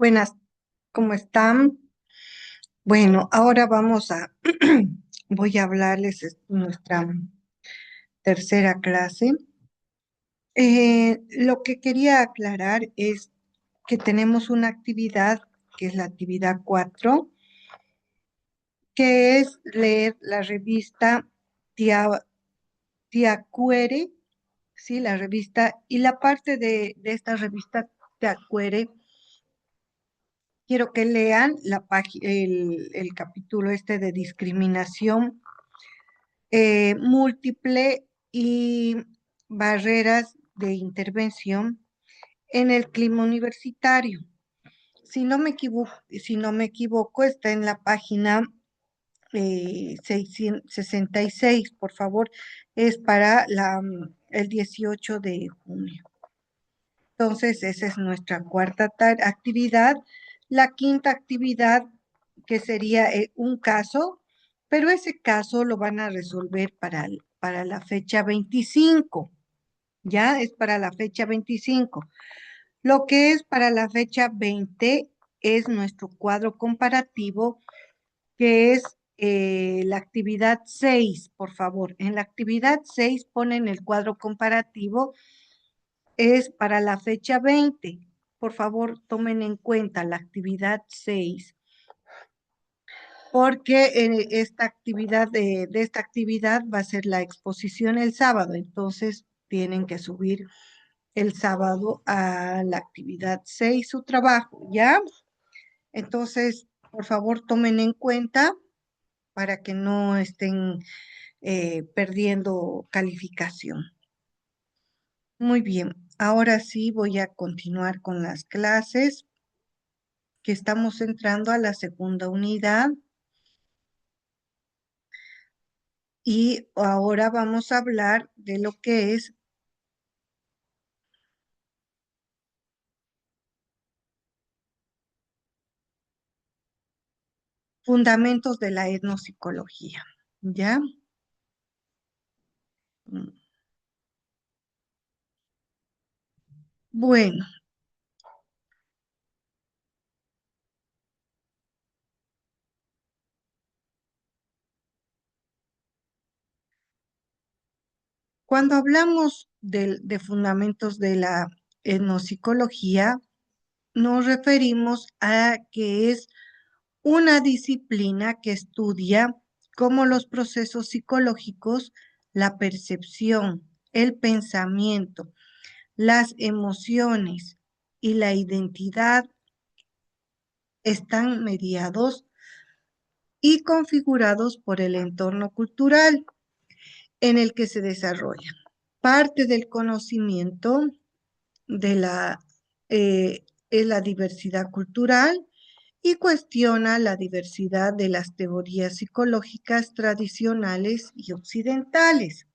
Buenas, ¿cómo están? Bueno, ahora voy a hablarles de nuestra tercera clase. Lo que quería aclarar es que tenemos una actividad, que es la actividad 4, que es leer la revista Tia, Tiacuere, ¿sí? La revista, y la parte de esta revista Tiacuere, quiero que lean el capítulo este de discriminación múltiple y barreras de intervención en el clima universitario. Si no me equivoco, está en la página 66, por favor, es para el 18 de junio. Entonces, esa es nuestra cuarta actividad. La quinta actividad, que sería un caso, pero ese caso lo van a resolver para la fecha 25. Ya es para la fecha 25. Lo que es para la fecha 20 es nuestro cuadro comparativo, que es la actividad 6, por favor. En la actividad 6 ponen el cuadro comparativo, es para la fecha 20. Por favor, tomen en cuenta la actividad 6, porque esta actividad de esta actividad va a ser la exposición el sábado, entonces tienen que subir el sábado a la actividad 6 su trabajo, ¿ya? Entonces, por favor, tomen en cuenta para que no estén perdiendo calificación. Muy bien, ahora sí voy a continuar con las clases, que estamos entrando a la segunda unidad, y ahora vamos a hablar de lo que es fundamentos de la etnopsicología, ¿ya? Mm, Bueno, cuando hablamos de fundamentos de la etnopsicología, nos referimos a que es una disciplina que estudia cómo los procesos psicológicos, la percepción, el pensamiento, las emociones y la identidad están mediados y configurados por el entorno cultural en el que se desarrollan. Parte del conocimiento de es la diversidad cultural, y cuestiona la diversidad de las teorías psicológicas tradicionales y occidentales.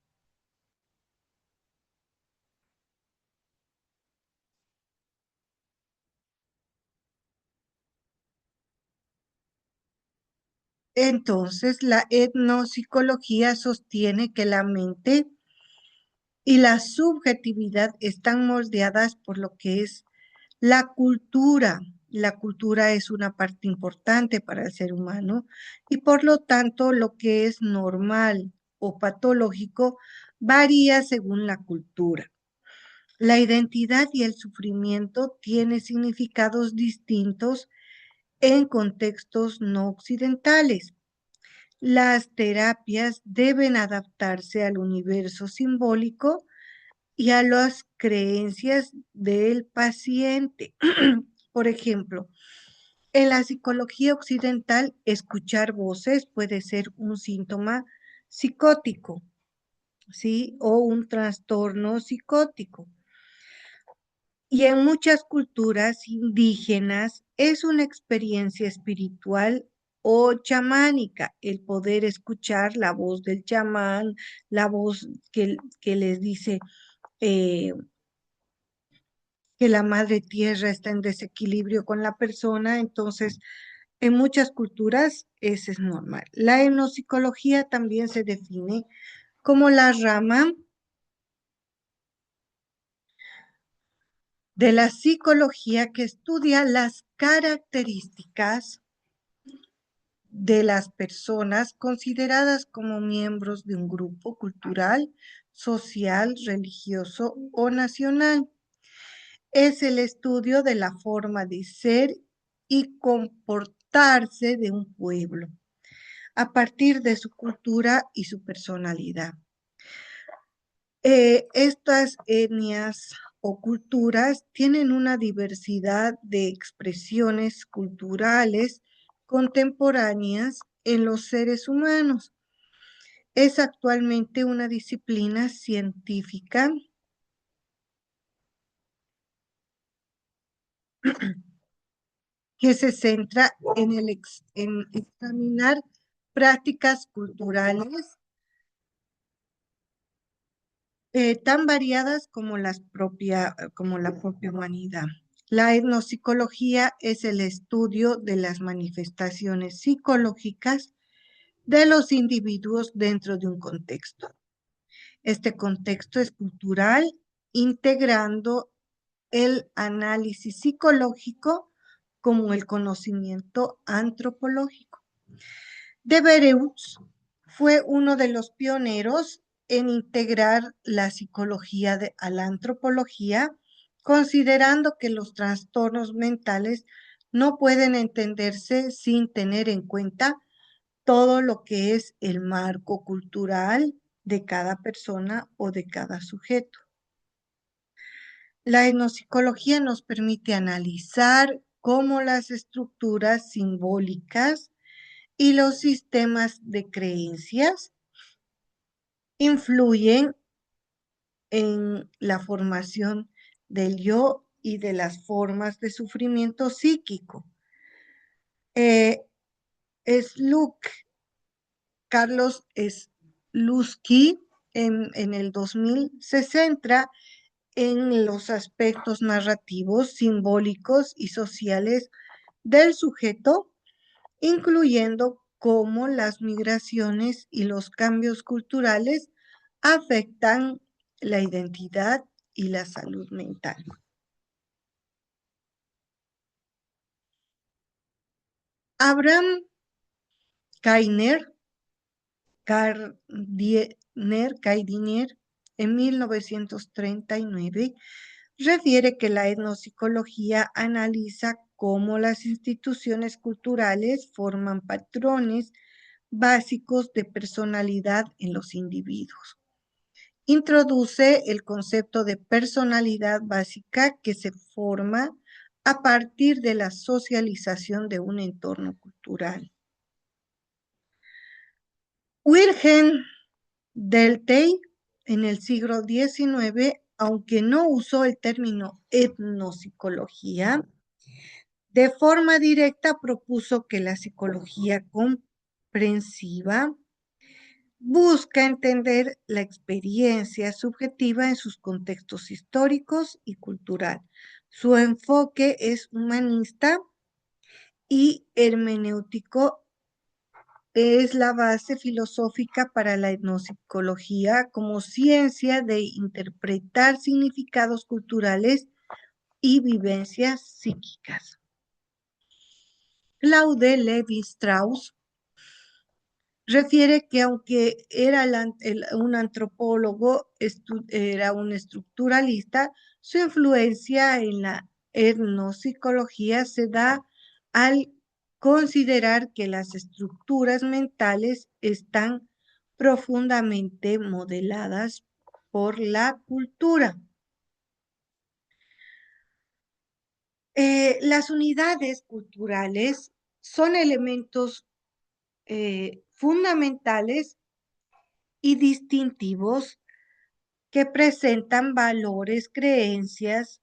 Entonces, la etnopsicología sostiene que la mente y la subjetividad están moldeadas por lo que es la cultura. La cultura es una parte importante para el ser humano, y por lo tanto lo que es normal o patológico varía según la cultura. La identidad y el sufrimiento tienen significados distintos en contextos no occidentales. Las terapias deben adaptarse al universo simbólico y a las creencias del paciente. Por ejemplo, en la psicología occidental, escuchar voces puede ser un síntoma psicótico, ¿sí? O un trastorno psicótico. Y en muchas culturas indígenas es una experiencia espiritual o chamánica el poder escuchar la voz del chamán, la voz que les dice eh, que la madre tierra está en desequilibrio con la persona. Entonces, en muchas culturas ese es normal. La etnopsicología también se define como la rama de la psicología que estudia las características de las personas consideradas como miembros de un grupo cultural, social, religioso o nacional. Es el estudio de la forma de ser y comportarse de un pueblo a partir de su cultura y su personalidad. Estas etnias o culturas tienen una diversidad de expresiones culturales contemporáneas en los seres humanos. Es actualmente una disciplina científica que se centra en examinar prácticas culturales tan variadas como la propia humanidad. La etnopsicología es el estudio de las manifestaciones psicológicas de los individuos dentro de un contexto. Este contexto es cultural, integrando el análisis psicológico como el conocimiento antropológico. Devereux fue uno de los pioneros en integrar la psicología a la antropología, considerando que los trastornos mentales no pueden entenderse sin tener en cuenta todo lo que es el marco cultural de cada persona o de cada sujeto. La etnopsicología nos permite analizar cómo las estructuras simbólicas y los sistemas de creencias influyen en la formación del yo y de las formas de sufrimiento psíquico. Carlos Slutsky en el 2000 se centra en los aspectos narrativos, simbólicos y sociales del sujeto, incluyendo cómo las migraciones y los cambios culturales afectan la identidad y la salud mental. Abraham Kaidiner, en 1939, refiere que la etnopsicología analiza cómo las instituciones culturales forman patrones básicos de personalidad en los individuos. Introduce el concepto de personalidad básica que se forma a partir de la socialización de un entorno cultural. Wilhelm Dilthey, en el siglo XIX, aunque no usó el término etnopsicología, de forma directa propuso que la psicología comprensiva busca entender la experiencia subjetiva en sus contextos históricos y cultural. Su enfoque es humanista y hermenéutico, es la base filosófica para la etnopsicología como ciencia de interpretar significados culturales y vivencias psíquicas. Claude Lévi-Strauss refiere que aunque era un antropólogo, era un estructuralista, su influencia en la etnopsicología se da al considerar que las estructuras mentales están profundamente modeladas por la cultura. Las unidades culturales son elementos fundamentales y distintivos que presentan valores, creencias,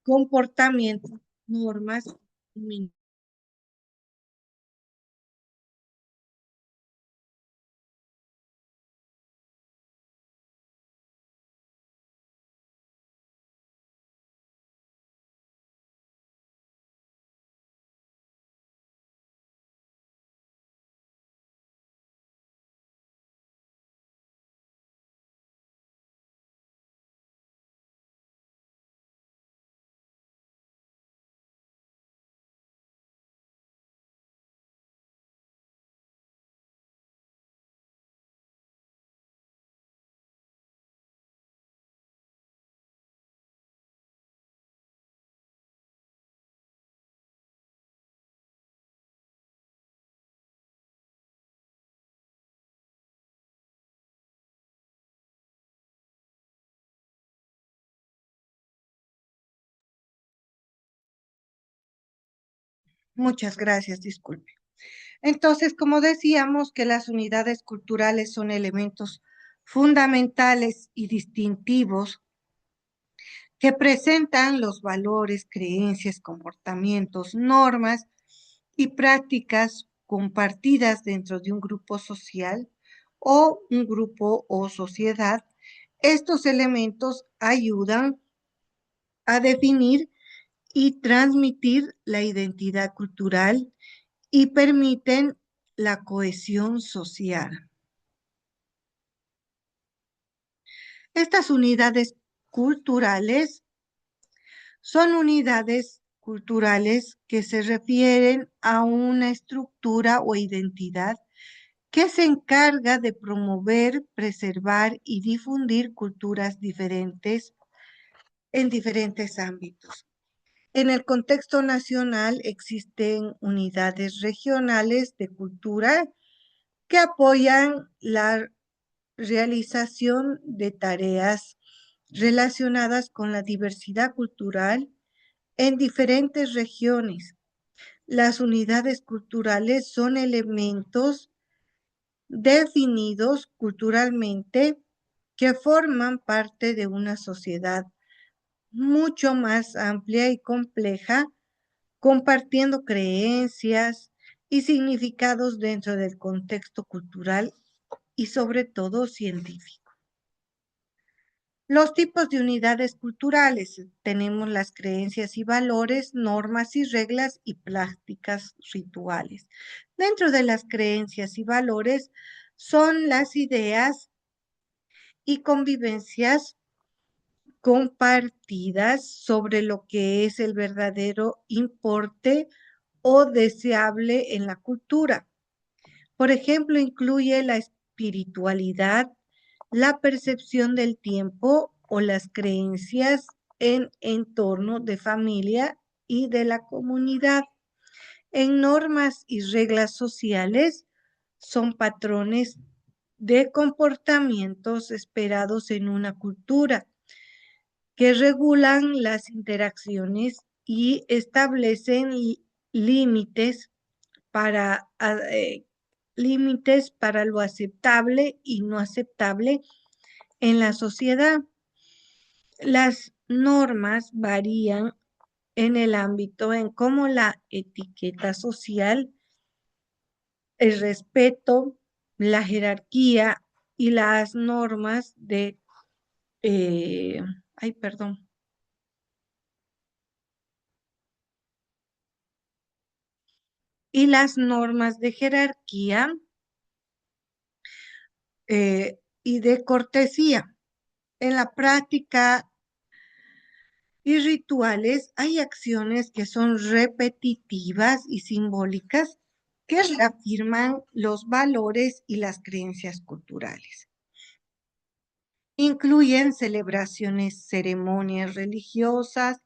comportamientos, normas. Muchas gracias, disculpe. Entonces, como decíamos que las unidades culturales son elementos fundamentales y distintivos que presentan los valores, creencias, comportamientos, normas y prácticas compartidas dentro de un grupo social o un grupo o sociedad. Estos elementos ayudan a definir y transmitir la identidad cultural y permiten la cohesión social. Estas unidades culturales son unidades culturales que se refieren a una estructura o identidad que se encarga de promover, preservar y difundir culturas diferentes en diferentes ámbitos. En el contexto nacional existen unidades regionales de cultura que apoyan la realización de tareas relacionadas con la diversidad cultural en diferentes regiones. Las unidades culturales son elementos definidos culturalmente que forman parte de una sociedad mucho más amplia y compleja, compartiendo creencias y significados dentro del contexto cultural y sobre todo científico. Los tipos de unidades culturales. Tenemos las creencias y valores, normas y reglas y prácticas rituales. Dentro de las creencias y valores son las ideas y convivencias compartidas sobre lo que es el verdadero importe o deseable en la cultura. Por ejemplo, incluye la espiritualidad, la percepción del tiempo o las creencias en entorno de familia y de la comunidad. En normas y reglas sociales son patrones de comportamientos esperados en una cultura que regulan las interacciones y establecen límites para, límites para lo aceptable y no aceptable en la sociedad. Las normas varían en el ámbito en cómo la etiqueta social, el respeto, la jerarquía y las normas de, ay, perdón, y las normas de jerarquía y de cortesía. En la práctica y rituales hay acciones que son repetitivas y simbólicas que reafirman los valores y las creencias culturales. Incluyen celebraciones, ceremonias religiosas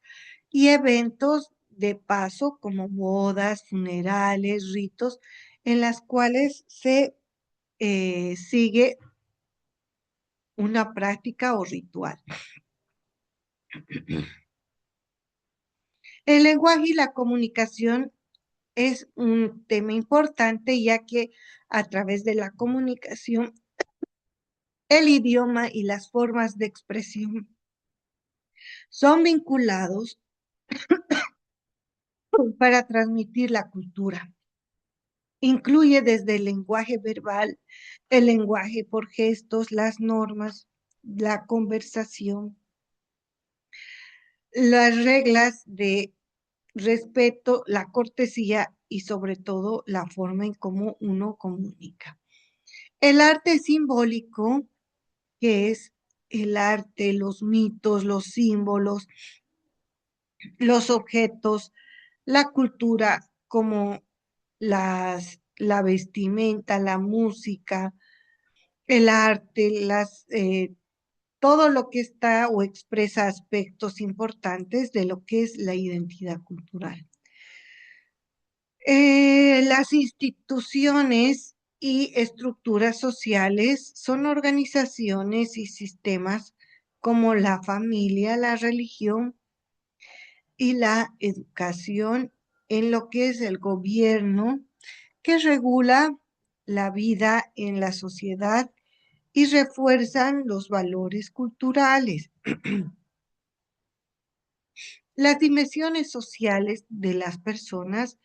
y eventos de paso como bodas, funerales, ritos, en las cuales se sigue una práctica o ritual. El lenguaje y la comunicación es un tema importante, ya que a través de la comunicación, el idioma y las formas de expresión son vinculados para transmitir la cultura. Incluye desde el lenguaje verbal, el lenguaje por gestos, las normas, la conversación, las reglas de respeto, la cortesía y sobre todo la forma en cómo uno comunica. El arte simbólico, que es el arte, los mitos, los símbolos, los objetos, la cultura como la vestimenta, la música, el arte, todo lo que está o expresa aspectos importantes de lo que es la identidad cultural. Las instituciones y estructuras sociales son organizaciones y sistemas como la familia, la religión y la educación en lo que es el gobierno, que regula la vida en la sociedad y refuerzan los valores culturales. Las dimensiones sociales de las personas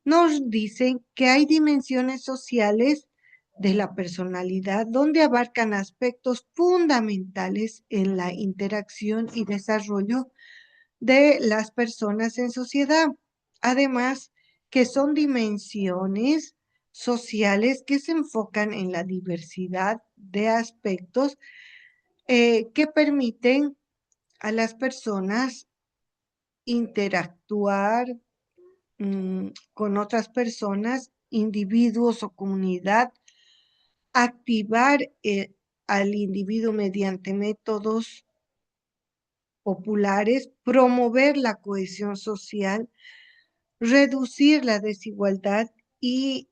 nos dicen que hay dimensiones sociales de la personalidad donde abarcan aspectos fundamentales en la interacción y desarrollo de las personas en sociedad. Además, que son dimensiones sociales que se enfocan en la diversidad de aspectos que permiten a las personas interactuar con otras personas, individuos o comunidad, activar al individuo mediante métodos populares, promover la cohesión social, reducir la desigualdad y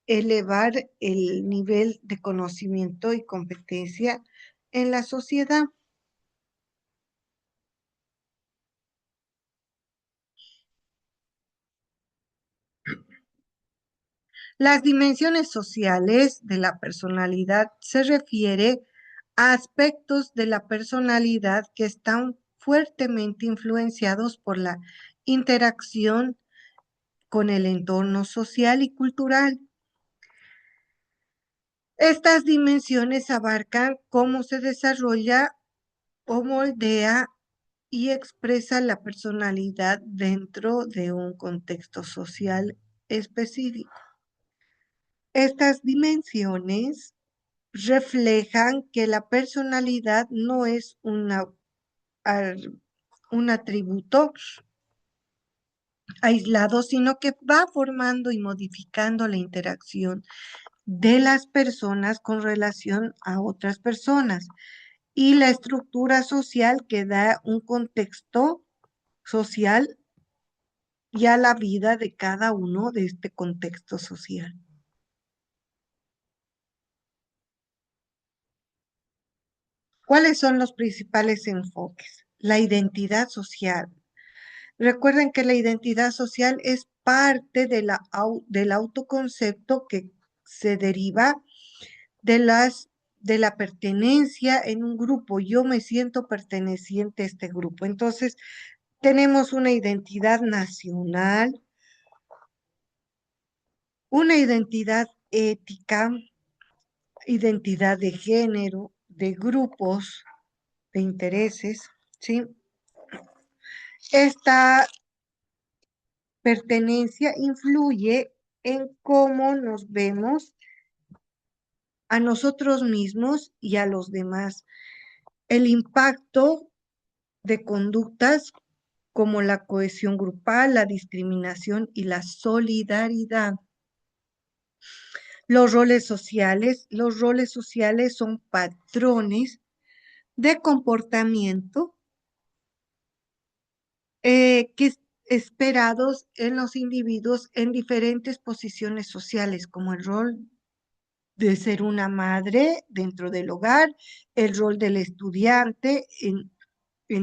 elevar el nivel de conocimiento y competencia en la sociedad. Las dimensiones sociales de la personalidad se refiere a aspectos de la personalidad que están fuertemente influenciados por la interacción con el entorno social y cultural. Estas dimensiones abarcan cómo se desarrolla o moldea y expresa la personalidad dentro de un contexto social específico. Estas dimensiones reflejan que la personalidad no es un atributo aislado, sino que va formando y modificando la interacción de las personas con relación a otras personas y la estructura social que da un contexto social y a la vida de cada uno de este contexto social. ¿Cuáles son los principales enfoques? La identidad social. Recuerden que la identidad social es parte de del autoconcepto que se deriva de de la pertenencia en un grupo. Yo me siento perteneciente a este grupo. Entonces, tenemos una identidad nacional, una identidad ética, identidad de género, de grupos, de intereses, ¿sí? Esta pertenencia influye en cómo nos vemos a nosotros mismos y a los demás. El impacto de conductas como la cohesión grupal, la discriminación y la solidaridad. Los roles sociales son patrones de comportamiento esperados en los individuos en diferentes posiciones sociales, como el rol de ser una madre dentro del hogar, el rol del estudiante en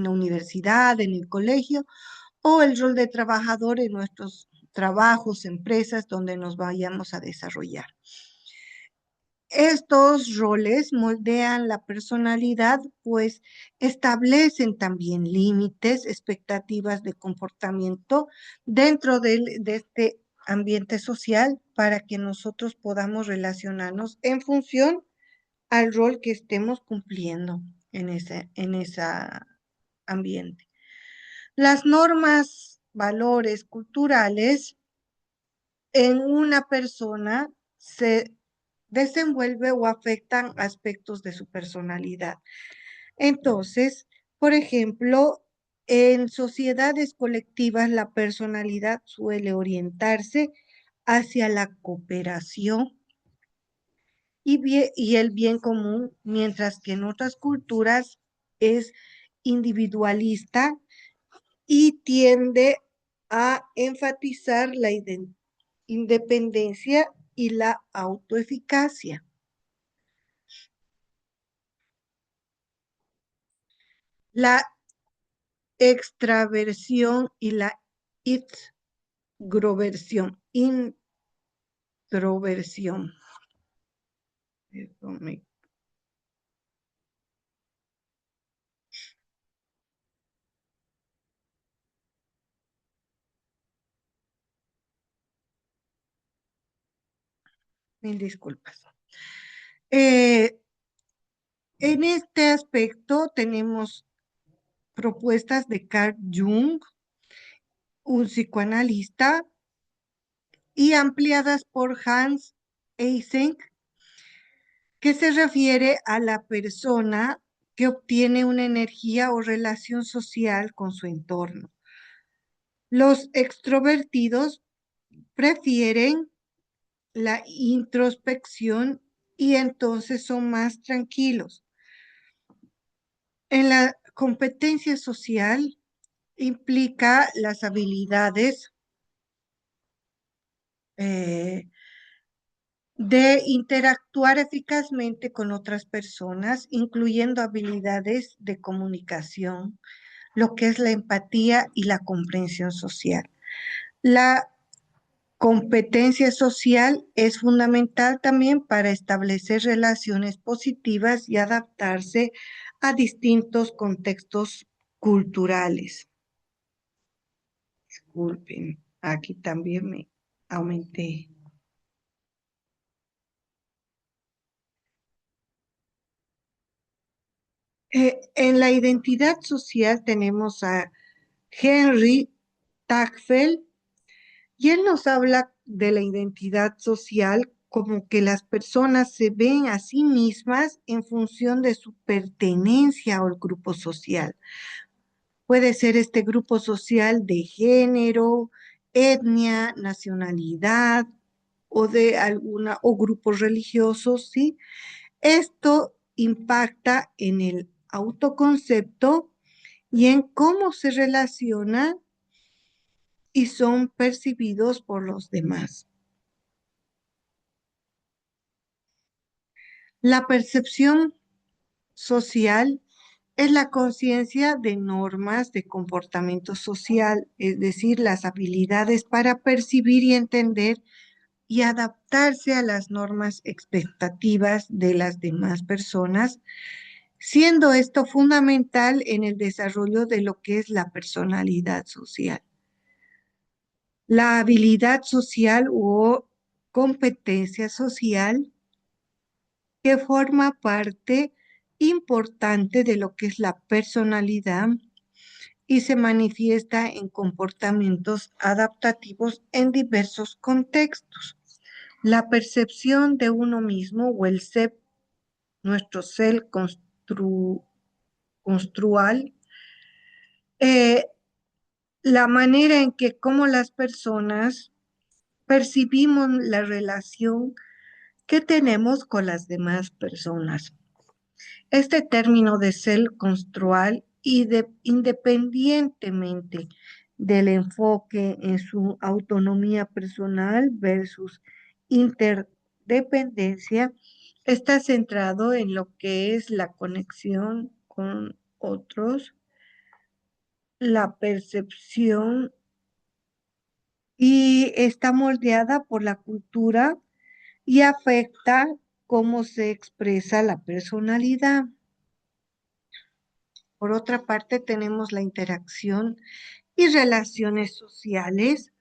la universidad, en el colegio, o el rol de trabajador en nuestros trabajos, empresas donde nos vayamos a desarrollar. Estos roles moldean la personalidad, pues establecen también límites, expectativas de comportamiento dentro de este ambiente social para que nosotros podamos relacionarnos en función al rol que estemos cumpliendo en ese ambiente. Las normas, valores culturales en una persona se desenvuelve o afectan aspectos de su personalidad. Entonces, por ejemplo, en sociedades colectivas la personalidad suele orientarse hacia la cooperación y el bien común, mientras que en otras culturas es individualista y tiende a enfatizar la independencia y la autoeficacia. La extraversión y la introversión, introversión. Perdón, mil disculpas. En este aspecto tenemos propuestas de Carl Jung, un psicoanalista, y ampliadas por Hans Eysenck, que se refiere a la persona que obtiene una energía o relación social con su entorno. Los extrovertidos prefieren la introspección y entonces son más tranquilos. En la competencia social implica las habilidades eh, de interactuar eficazmente con otras personas, incluyendo habilidades de comunicación, lo que es la empatía y la comprensión social. La competencia social es fundamental también para establecer relaciones positivas y adaptarse a distintos contextos culturales. Disculpen, aquí también me aumenté. En la identidad social tenemos a Henry Tagfeld y él nos habla de la identidad social como que las personas se ven a sí mismas en función de su pertenencia al grupo social. Puede ser este grupo social de género, etnia, nacionalidad o de alguna o grupos religiosos, ¿sí? Esto impacta en el autoconcepto y en cómo se relacionan y son percibidos por los demás. La percepción social es la conciencia de normas de comportamiento social, es decir, las habilidades para percibir y entender y adaptarse a las normas expectativas de las demás personas, siendo esto fundamental en el desarrollo de lo que es la personalidad social. La habilidad social o competencia social que forma parte importante de lo que es la personalidad y se manifiesta en comportamientos adaptativos en diversos contextos. La percepción de uno mismo o el ser, nuestro ser construal, eh, la manera en que como las personas percibimos la relación que tenemos con las demás personas. Este término de ser construal y independientemente del enfoque en su autonomía personal versus interdependencia, está centrado en lo que es la conexión con otros, la percepción y está moldeada por la cultura y afecta cómo se expresa la personalidad. Por otra parte, tenemos la interacción y relaciones sociales,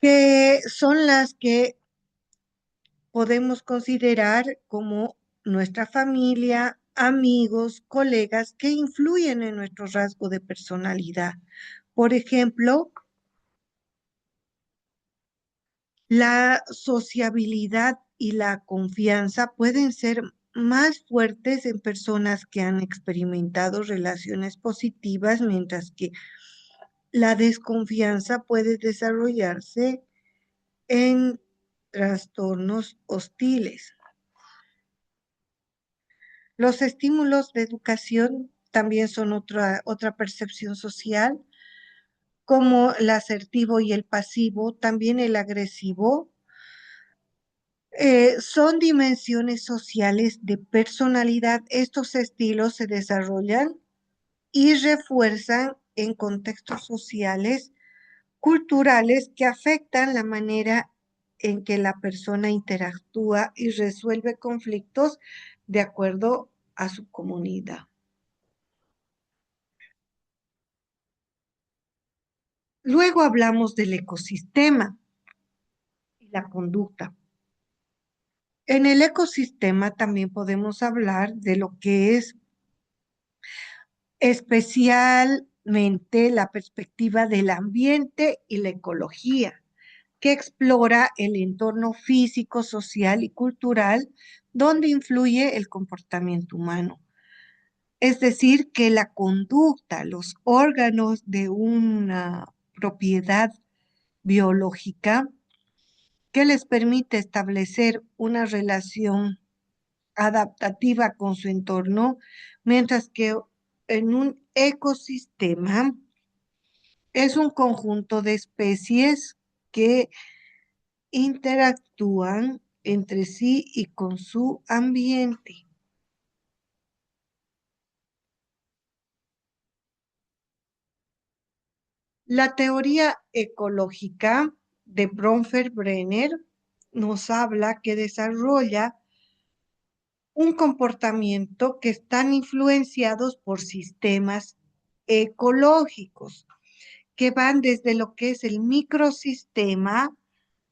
que son las que podemos considerar como nuestra familia, amigos, colegas que influyen en nuestro rasgo de personalidad. Por ejemplo, la sociabilidad y la confianza pueden ser más fuertes en personas que han experimentado relaciones positivas, mientras que la desconfianza puede desarrollarse en trastornos hostiles. Los estímulos de educación también son otra percepción social, como el asertivo y el pasivo, también el agresivo. Son dimensiones sociales de personalidad. Estos estilos se desarrollan y refuerzan en contextos sociales culturales que afectan la manera en que la persona interactúa y resuelve conflictos de acuerdo a su comunidad. Luego hablamos del ecosistema y la conducta. En el ecosistema también podemos hablar de lo que es especialmente la perspectiva del ambiente y la ecología, que explora el entorno físico, social y cultural donde influye el comportamiento humano. Es decir, que la conducta, los órganos de una propiedad biológica que les permite establecer una relación adaptativa con su entorno, mientras que en un ecosistema es un conjunto de especies que interactúan entre sí y con su ambiente. La teoría ecológica de Bronfer-Brenner nos habla que desarrolla un comportamiento que están influenciados por sistemas ecológicos, que van desde lo que es el microsistema,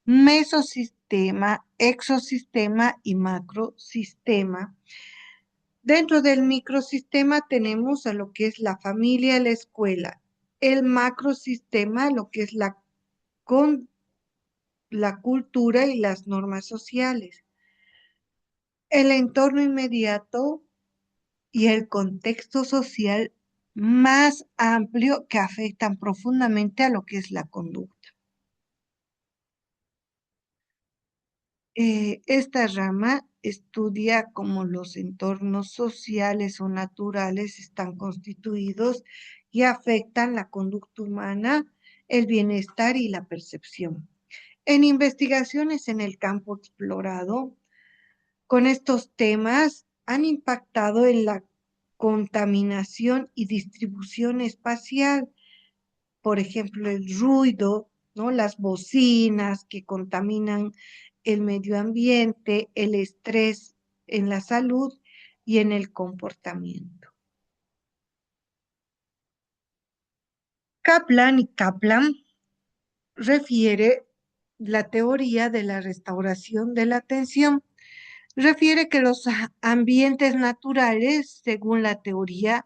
mesosistema, exosistema y macrosistema. Dentro del microsistema tenemos a lo que es la familia y la escuela. El macrosistema, lo que es con la cultura y las normas sociales. El entorno inmediato y el contexto social más amplio que afectan profundamente a lo que es la conducta. Esta rama estudia cómo los entornos sociales o naturales están constituidos y afectan la conducta humana, el bienestar y la percepción. En investigaciones en el campo explorado, con estos temas han impactado en la contaminación y distribución espacial, por ejemplo, el ruido, ¿no? Las bocinas que contaminan el medio ambiente, el estrés en la salud y en el comportamiento. Kaplan refiere la teoría de la restauración de la atención. Refiere que los ambientes naturales, según la teoría,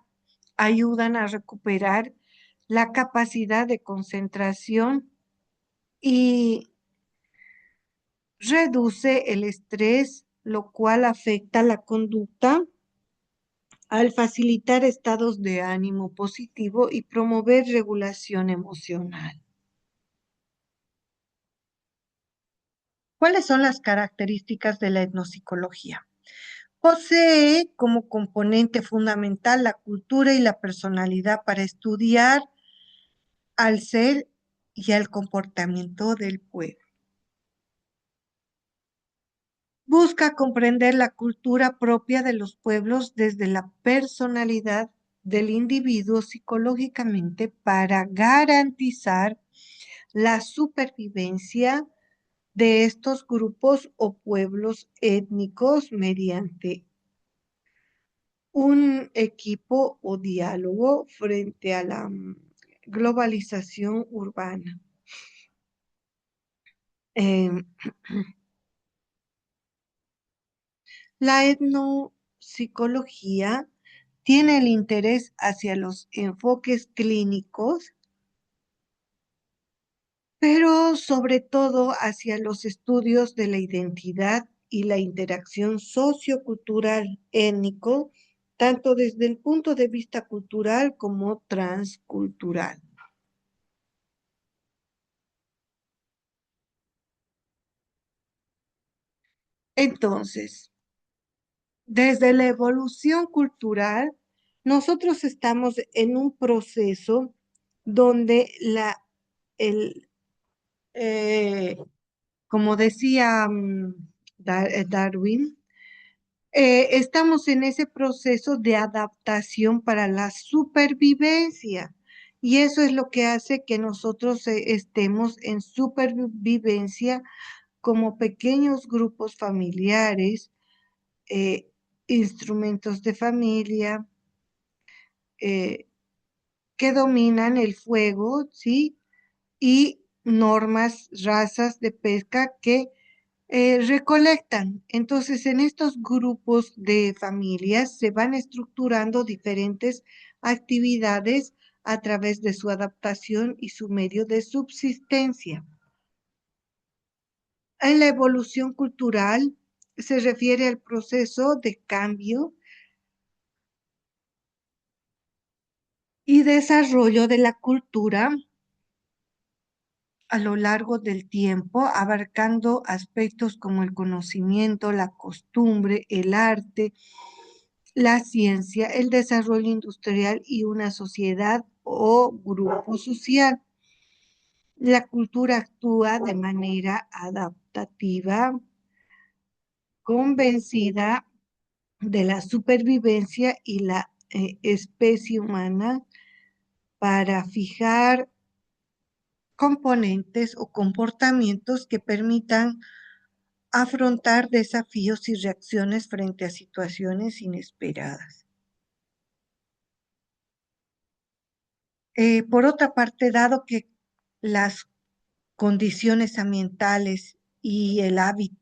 ayudan a recuperar la capacidad de concentración y reduce el estrés, lo cual afecta la conducta al facilitar estados de ánimo positivo y promover regulación emocional. ¿Cuáles son las características de la etnopsicología? Posee como componente fundamental la cultura y la personalidad para estudiar al ser y al comportamiento del pueblo. Busca comprender la cultura propia de los pueblos desde la personalidad del individuo psicológicamente para garantizar la supervivencia de estos grupos o pueblos étnicos mediante un equipo o diálogo frente a la globalización urbana. Em, La etnopsicología tiene el interés hacia los enfoques clínicos, pero sobre todo hacia los estudios de la identidad y la interacción sociocultural étnico, tanto desde el punto de vista cultural como transcultural. Entonces, desde la evolución cultural, nosotros estamos en un proceso donde el, eh, como decía Darwin, estamos en ese proceso de adaptación para la supervivencia Y eso es lo que hace que nosotros estemos en supervivencia como pequeños grupos familiares, eh, instrumentos de familia, eh, que dominan el fuego, ¿sí? Y normas, razas de pesca que recolectan. Entonces, en estos grupos de familias se van estructurando diferentes actividades a través de su adaptación y su medio de subsistencia. En la evolución cultural se refiere al proceso de cambio y desarrollo de la cultura a lo largo del tiempo, abarcando aspectos como el conocimiento, la costumbre, el arte, la ciencia, el desarrollo industrial y una sociedad o grupo social. La cultura actúa de manera adaptativa, convencida de la supervivencia y la especie humana para fijar componentes o comportamientos que permitan afrontar desafíos y reacciones frente a situaciones inesperadas. Por otra parte, dado que las condiciones ambientales y el hábitat,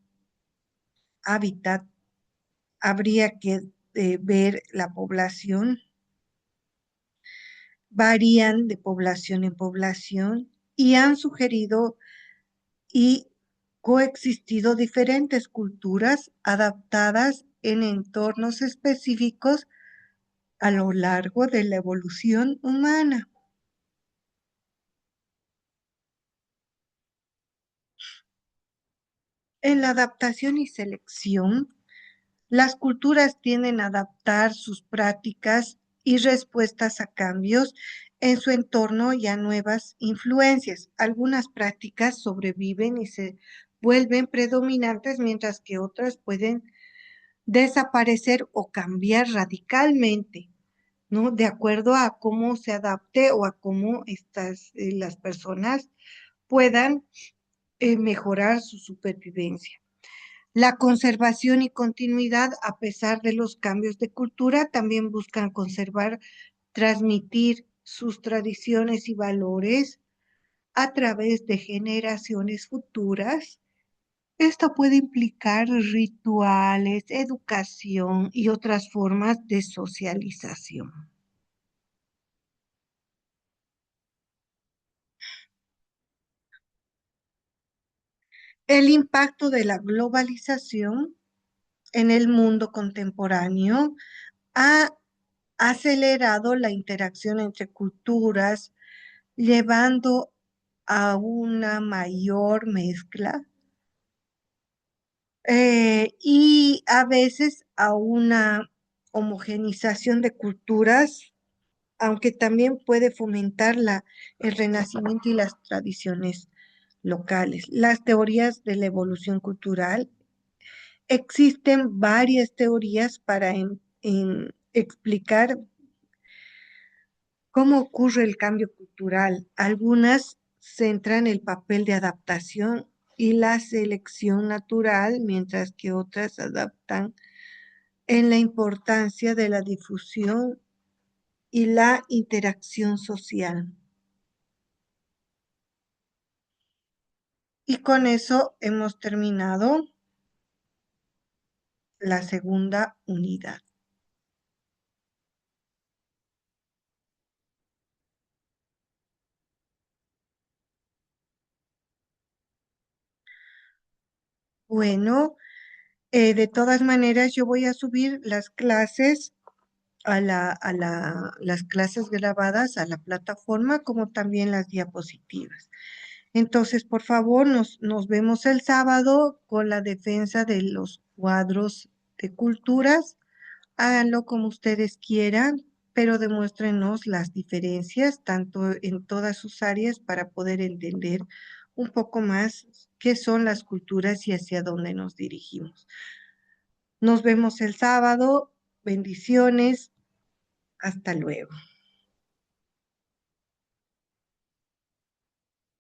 habría que ver la población, varían de población en población y han sugerido y coexistido diferentes culturas adaptadas en entornos específicos a lo largo de la evolución humana. En la adaptación y selección, las culturas tienden a adaptar sus prácticas y respuestas a cambios en su entorno y a nuevas influencias. Algunas prácticas sobreviven y se vuelven predominantes, mientras que otras pueden desaparecer o cambiar radicalmente, ¿no? De acuerdo a cómo se adapte o a cómo las personas puedan mejorar su supervivencia. La conservación y continuidad, a pesar de los cambios de cultura, también buscan conservar, transmitir sus tradiciones y valores a través de generaciones futuras. Esto puede implicar rituales, educación y otras formas de socialización. El impacto de la globalización en el mundo contemporáneo ha acelerado la interacción entre culturas, llevando a una mayor mezcla y a veces a una homogenización de culturas, aunque también puede fomentar el renacimiento y las tradiciones locales. Las teorías de la evolución cultural, existen varias teorías para explicar cómo ocurre el cambio cultural. Algunas centran el papel de adaptación y la selección natural, mientras que otras adaptan en la importancia de la difusión y la interacción social. Y con eso hemos terminado la segunda unidad. Bueno, de todas maneras yo voy a subir las clases las clases grabadas a la plataforma, como también las diapositivas. Entonces, por favor, nos vemos el sábado con la defensa de los cuadros de culturas. Háganlo como ustedes quieran, pero demuéstrenos las diferencias, tanto en todas sus áreas, para poder entender un poco más qué son las culturas y hacia dónde nos dirigimos. Nos vemos el sábado. Bendiciones. Hasta luego.